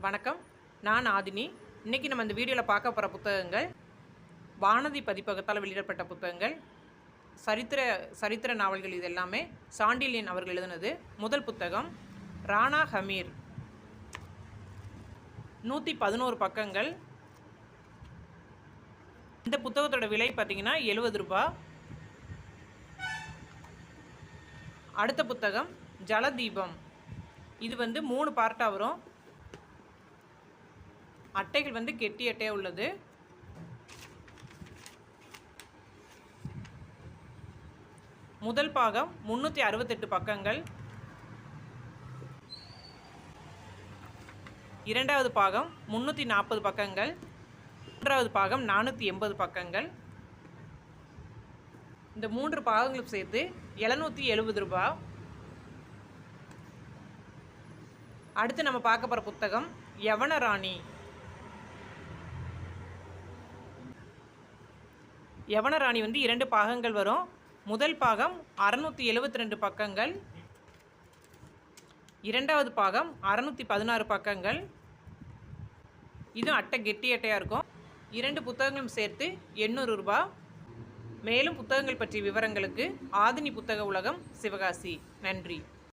வணக்கம், நான் ஆதினி. இன்றைக்கி நம்ம இந்த வீடியோவில் பார்க்க போகிற புத்தகங்கள் வானதி பதிப்பகத்தால் வெளியிடப்பட்ட புத்தகங்கள். சரித்திர நாவல்கள். இது எல்லாமே சாண்டில்யன் அவர்கள் எழுதினது. முதல் புத்தகம் ராணா ஹமீர், 111 பக்கங்கள். இந்த புத்தகத்தோட விலை பார்த்திங்கன்னா 70 ரூபாய். அடுத்த புத்தகம் ஜலதீபம். இது 3 பார்ட்டாக வரும். அட்டைகள் கெட்டி அட்டையாக உள்ளது. முதல் பாகம் 368 பக்கங்கள். இரண்டாவது பாகம் 340 பக்கங்கள். மூன்றாவது பாகம் 480 பக்கங்கள். இந்த 3 பாகங்களும் சேர்த்து 770 ரூபாய். அடுத்து நம்ம பார்க்க போகிற புத்தகம் யவனராணி. யவனராணி 2 பாகங்கள் வரும். முதல் பாகம் 672 பக்கங்கள். இரண்டாவது பாகம் 616 பக்கங்கள். இதுவும் அட்டை கெட்டி அட்டையாக இருக்கும். 2 புத்தகங்களும் சேர்த்து 800 ரூபாய். மேலும் புத்தகங்கள் பற்றிய விவரங்களுக்கு ஆதினி புத்தக உலகம், சிவகாசி. நன்றி.